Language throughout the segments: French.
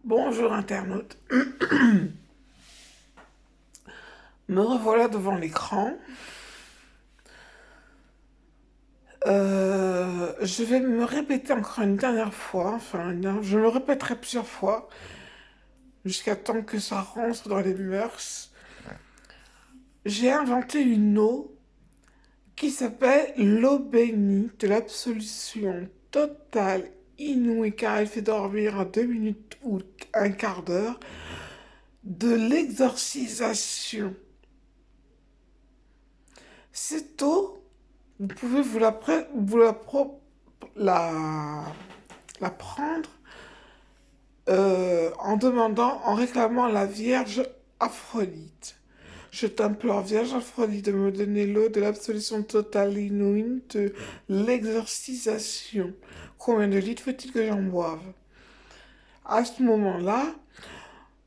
Bonjour internaute, me revoilà devant l'écran. Je vais me répéter encore une dernière fois, je me répéterai plusieurs fois jusqu'à temps que ça rentre dans les mœurs. J'ai inventé une eau qui s'appelle l'eau bénite de l'absolution totale inouïe car elle fait dormir en 2 minutes ou un quart d'heure de l'exorcisation. Cette eau, vous pouvez la, la prendre en demandant, en réclamant à la Vierge Aphrodite. Je t'implore, Vierge Aphrodite, de me donner l'eau de l'absolution totale inouïe de l'exorcisation. Combien de litres faut-il que j'en boive? À ce moment-là,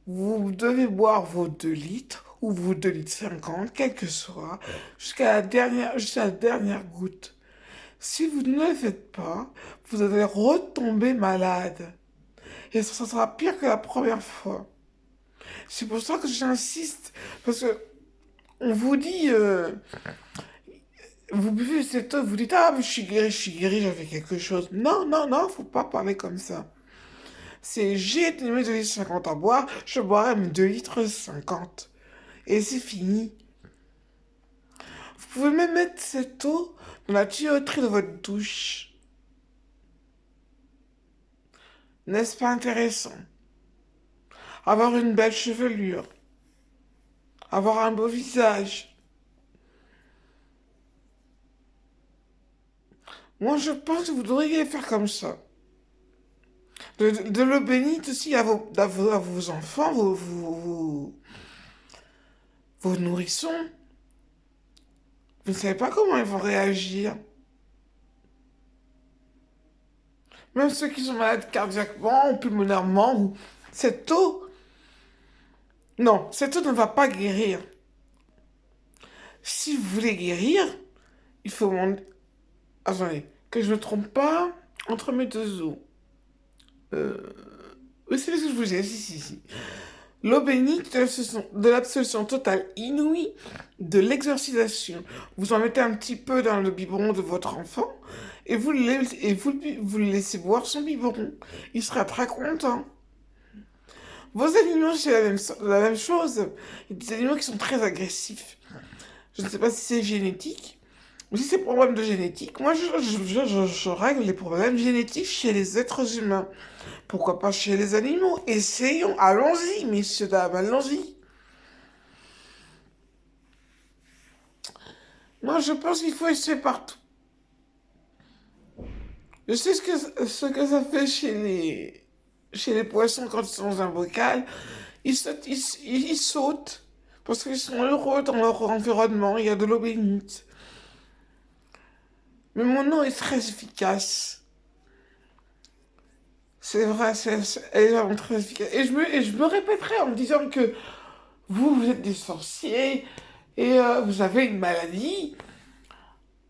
vous devez boire vos 2 litres ou vos 2 litres 50, quel que soit, jusqu'à la dernière goutte. Si vous ne le faites pas, vous allez retomber malade. Et ça sera pire que la première fois. C'est pour ça que j'insiste. Parce que on vous dit, vous buvez cette eau, vous dites, ah, mais je suis guéri, j'avais quelque chose. Non, non, non, faut pas parler comme ça. C'est, j'ai mes 2 litres 50 à boire, je boirai mes 2 litres 50. Et c'est fini. Vous pouvez même mettre cette eau dans la tuyauterie de votre douche. N'est-ce pas intéressant? Avoir une belle chevelure, avoir un beau visage. Moi, je pense que vous devriez faire comme ça. De l'eau bénite aussi à vos enfants, vos nourrissons. Vous ne savez pas comment ils vont réagir. Même ceux qui sont malades cardiaquement ou pulmonairement, ou cette eau, non, cette eau ne va pas guérir. Si vous voulez guérir, il faut attendez, que je ne me trompe pas entre mes deux eaux. Euh... Oui, c'est ce que je vous ai, si. L'eau bénite de l'absolution totale inouïe de l'exorcisation. Vous en mettez un petit peu dans le biberon de votre enfant et vous le laissez boire son biberon. Il sera très content. Vos animaux, c'est la même chose. Il y a des animaux qui sont très agressifs. Je ne sais pas si c'est génétique ou si c'est problème de génétique. Moi, je règle les problèmes génétiques chez les êtres humains. Pourquoi pas chez les animaux? Essayons, allons-y, messieurs, dames, allons-y. Moi, je pense qu'il faut essayer partout. Je sais ce que ça fait chez les poissons quand ils sont dans un bocal. Ils sautent parce qu'ils sont heureux dans leur environnement. Il y a de l'eau bénite. Mais mon eau est très efficace. C'est vrai, elle est vraiment très efficace. Et je me répéterai en me disant que vous êtes des sorciers et vous avez une maladie.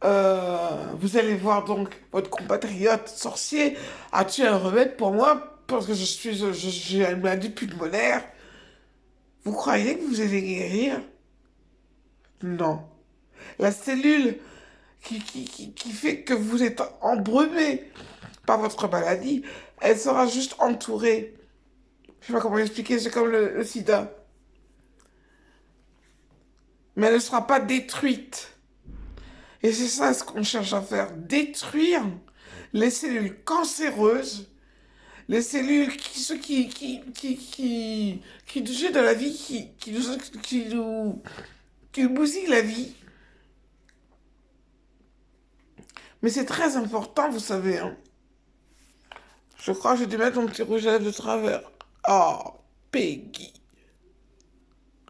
Vous allez voir donc votre compatriote sorcier. As-tu un remède pour moi? Parce que j'ai une maladie pulmonaire. Vous croyez que vous allez guérir? Non. La cellule qui fait que vous êtes embrumé par votre maladie, elle sera juste entourée. Je sais pas comment expliquer, c'est comme le sida. Mais elle ne sera pas détruite. Et c'est ça ce qu'on cherche à faire. Détruire les cellules cancéreuses, les cellules qui nous jettent de la vie, qui nous bousillent la vie. Mais c'est très important, vous savez, hein. Je crois que j'ai dû mettre mon petit rouge à lèvres de travers. Oh, Peggy.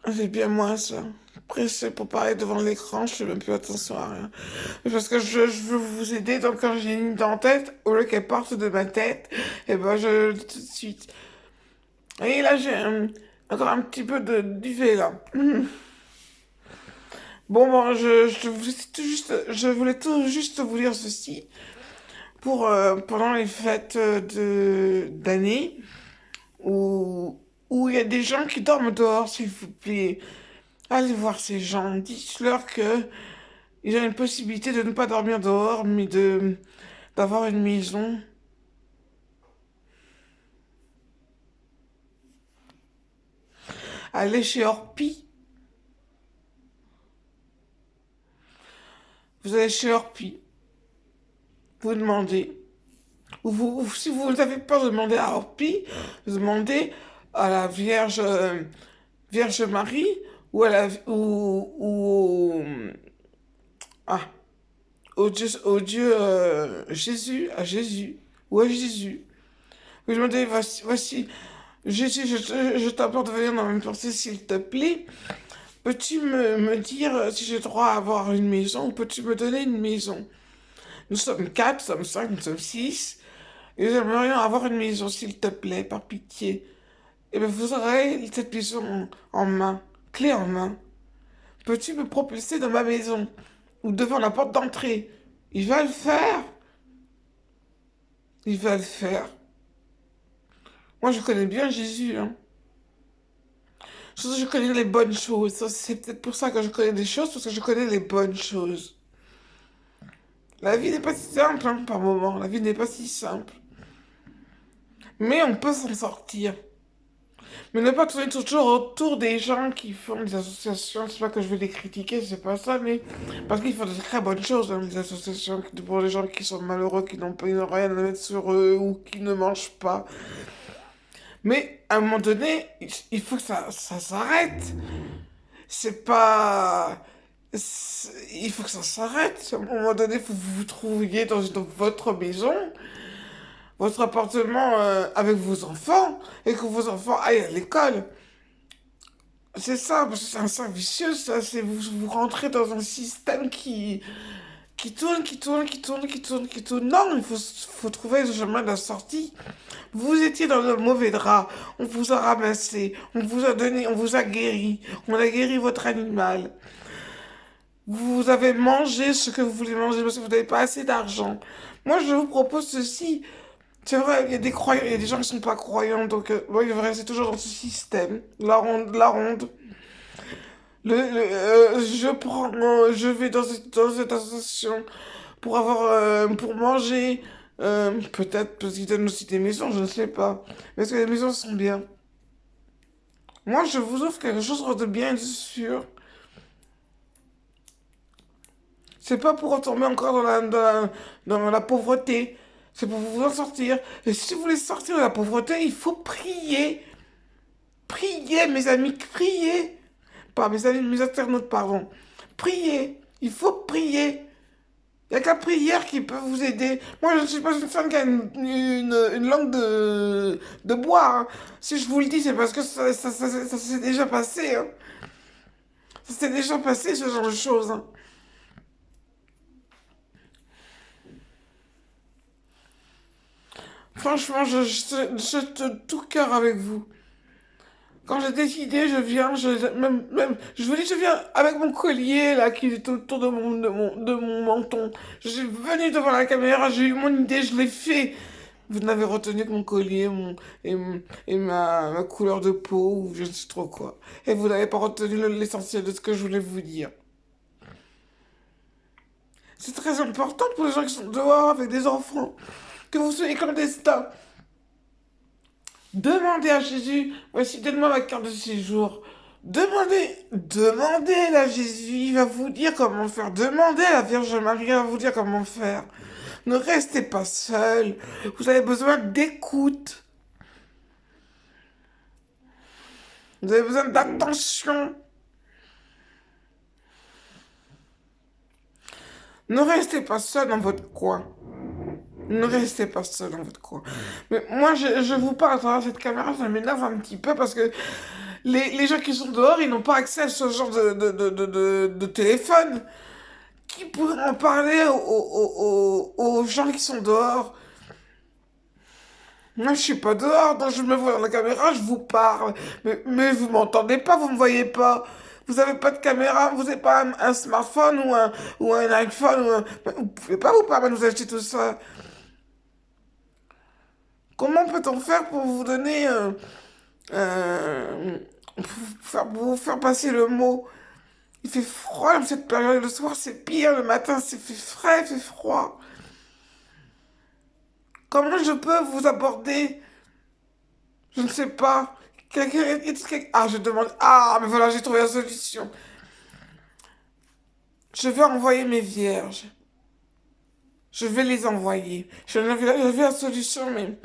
C'est bien moi, ça. Pressé pour parler devant l'écran, je fais même plus attention à rien. Parce que je veux vous aider, donc quand j'ai une idée en tête, au lieu qu'elle parte de ma tête, et ben je tout de suite. Et là, encore un petit peu de duvet, là. Bon, je voulais tout juste vous dire ceci. Pendant les fêtes d'année, où il y a des gens qui dorment dehors, s'il vous plaît. Allez voir ces gens, dites-leur que ils ont une possibilité de ne pas dormir dehors, mais d'avoir une maison. Allez chez Orpi. Vous allez chez Orpi. Vous demandez. Ou si vous n'avez pas demandé à Orpi, vous demandez à la Vierge Marie ou à la ah, au Dieu Jésus, à Jésus ou à Jésus. Vous demandez voici Jésus, je t'implore de venir dans ma pensée s'il te plaît. Peux-tu me dire si j'ai droit à avoir une maison ou peux-tu me donner une maison? Nous sommes quatre, nous sommes cinq, nous sommes six. Et nous aimerions avoir une maison, s'il te plaît, par pitié. Et bien, vous aurez cette maison en main, clé en main. Peux-tu me propulser dans ma maison ou devant la porte d'entrée? Il va le faire. Il va le faire. Moi, je connais bien Jésus, hein. Surtout, je connais les bonnes choses. C'est peut-être pour ça que je connais des choses, parce que je connais les bonnes choses. La vie n'est pas si simple, hein, par moment. La vie n'est pas si simple. Mais on peut s'en sortir. Mais ne pas tourner toujours autour des gens qui font des associations. C'est pas que je vais les critiquer, c'est pas ça, mais parce qu'ils font de très bonnes choses dans les associations pour les gens qui sont malheureux, qui n'ont pas ils n'ont rien à mettre sur eux ou qui ne mangent pas. Mais à un moment donné, il faut que ça s'arrête. C'est pas. Il faut que ça s'arrête. À un moment donné, il faut que vous vous trouviez dans votre maison, votre appartement avec vos enfants, et que vos enfants aillent à l'école. C'est ça, parce que c'est un cercle vicieux, ça. C'est vous rentrez dans un système qui tourne, qui tourne, qui tourne, qui tourne, qui tourne. Non, faut trouver le chemin de la sortie. Vous étiez dans le mauvais drap, on vous a ramassé, on vous a donné, on vous a guéri, on a guéri votre animal. Vous avez mangé ce que vous voulez manger parce que vous n'avez pas assez d'argent. Moi, je vous propose ceci. C'est vrai, il y a des croyants, il y a des gens qui sont pas croyants, donc bon, il va rester toujours dans ce système, la ronde. Je vais dans cette association pour pour manger, peut-être parce qu'ils donnent aussi des maisons, je ne sais pas. Mais est-ce que les maisons sont bien? Moi, je vous offre quelque chose de bien et de sûr. C'est pas pour retomber encore dans la pauvreté. C'est pour vous en sortir. Et si vous voulez sortir de la pauvreté, il faut prier. Priez, mes amis, priez. Pas mes amis, mes internautes, pardon. Priez. Il faut prier. Il n'y a que la prière qui peut vous aider. Moi, je ne suis pas une femme qui a une langue de bois, hein. Si je vous le dis, c'est parce que ça s'est déjà passé, hein. Ça s'est déjà passé, ce genre de choses, hein. Franchement, je te tout cœur avec vous. Quand j'ai décidé, je vous dis, je viens avec mon collier, là, qui est autour de mon menton. Je suis venu devant la caméra, j'ai eu mon idée, je l'ai fait. Vous n'avez retenu que mon collier, et ma couleur de peau, ou je ne sais trop quoi. Et vous n'avez pas retenu l'essentiel de ce que je voulais vous dire. C'est très important pour les gens qui sont dehors avec des enfants, que vous soyez clandestins. Demandez à Jésus, voici, donne-moi ma carte de séjour. Demandez à Jésus, il va vous dire comment faire. Demandez à la Vierge Marie, elle va vous dire comment faire. Ne restez pas seul. Vous avez besoin d'écoute. Vous avez besoin d'attention. Ne restez pas seul dans votre coin. Ne restez pas seul dans votre coin. Mais moi, je vous parle à travers cette caméra, ça m'énerve un petit peu parce que les gens qui sont dehors, ils n'ont pas accès à ce genre de téléphone. Qui pourrait en parler aux gens qui sont dehors? Moi, je suis pas dehors, donc je me vois dans la caméra, je vous parle. Mais vous m'entendez pas, vous me voyez pas. Vous avez pas de caméra, vous n'avez pas un smartphone ou un iPhone. Vous pouvez pas vous permettre de nous acheter tout ça. Comment peut-on faire pour vous donner... euh, pour vous faire passer le mot? Il fait froid dans cette période. Le soir, c'est pire. Le matin, c'est fait frais, il fait froid. Comment je peux vous aborder? Je ne sais pas. Ah, je demande. Ah, mais voilà, j'ai trouvé la solution. Je vais envoyer mes vierges. Je vais les envoyer. J'avais la solution, mais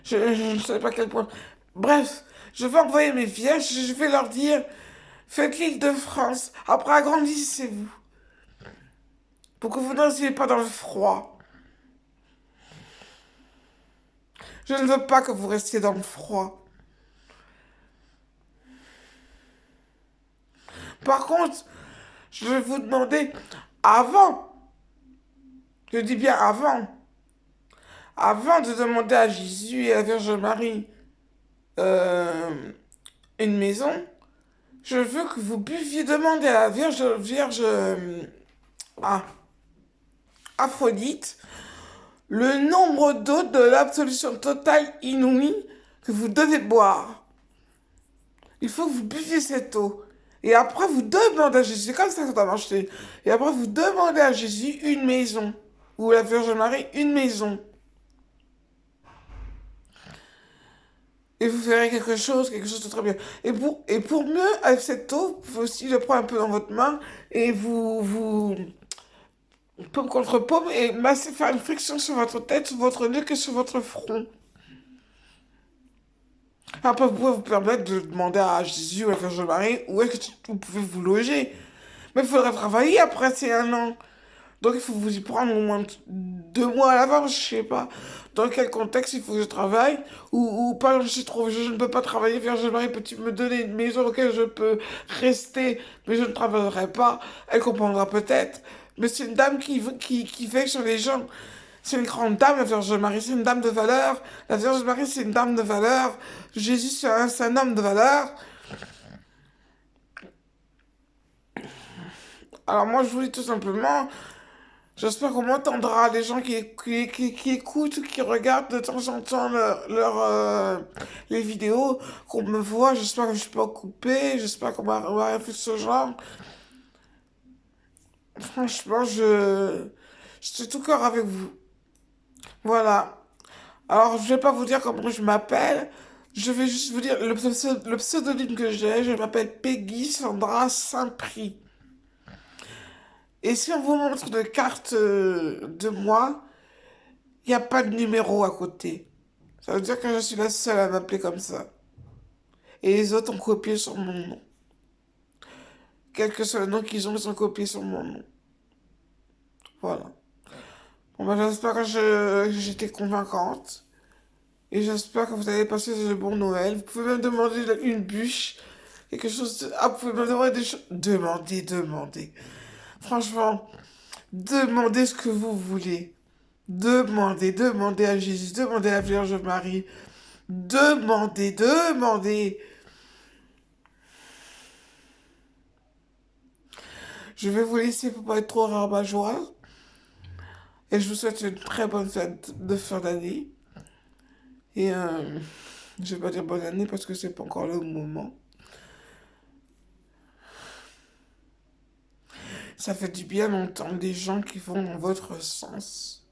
je ne sais pas à quel point. Bref, je vais envoyer mes vierges. Je vais leur dire, faites l'île de France. Après, agrandissez-vous. Pour que vous n'osiez pas dans le froid. Je ne veux pas que vous restiez dans le froid. Par contre, je vais vous demander, avant, je dis bien avant de demander à Jésus et à la Vierge Marie euh, une maison, je veux que vous puissiez demander à la Vierge ah, Aphrodite le nombre d'eau de l'absolution totale inouïe que vous devez boire. Il faut que vous buviez cette eau. Et après, vous demandez à Jésus, c'est comme ça que ça doit marcher. Et après, vous demandez à Jésus une maison. Ou à la Vierge Marie, une maison. Et vous ferez quelque chose de très bien. Et pour mieux, avec cette eau, vous pouvez aussi le prendre un peu dans votre main et paume contre paume, et masser, faire une friction sur votre tête, sur votre nuque et sur votre front. Après, vous pouvez vous permettre de demander à Jésus ou à la Vierge Marie où est-ce que vous pouvez vous loger. Mais il faudra travailler après ces 1 an. Donc il faut vous y prendre au moins 2 mois à l'avance, je sais pas. Dans quel contexte il faut que je travaille. Ou par exemple, je ne peux pas travailler, Vierge Marie, peux-tu me donner une maison dans laquelle je peux rester, mais je ne travaillerai pas. Elle comprendra peut-être. Mais c'est une dame qui veille sur les gens. C'est une grande dame, la Vierge Marie, c'est une dame de valeur. La Vierge Marie, c'est une dame de valeur. Jésus, c'est un homme de valeur. Alors moi, je vous dis tout simplement, j'espère qu'on m'entendra. Les gens qui écoutent, qui regardent de temps en temps les vidéos, qu'on me voit, j'espère que je suis pas coupé, j'espère on va rien faire de ce genre. Franchement, je suis tout cœur avec vous. Voilà. Alors, je vais pas vous dire comment je m'appelle. Je vais juste vous dire le pseudonyme que j'ai. Je m'appelle Peggy Sandra Saint-Prix. Et si on vous montre de carte de moi, il n'y a pas de numéro à côté. Ça veut dire que je suis la seule à m'appeler comme ça. Et les autres ont copié sur mon nom. Quel que soit le nom qu'ils ont, ils ont copié sur mon nom. Voilà. Bon, ben, j'espère que j'étais convaincante. Et j'espère que vous allez passer de bon Noël. Vous pouvez me demander une bûche. Quelque chose de... Ah, vous pouvez me demander des choses. Demandez. Franchement, demandez ce que vous voulez. Demandez à Jésus, demandez à la Vierge Marie. Demandez. Je vais vous laisser pour pas être trop rabat-joie. Et je vous souhaite une très bonne fête de fin d'année. Et je vais pas dire bonne année parce que c'est pas encore le moment. Ça fait du bien d'entendre des gens qui vont dans votre sens.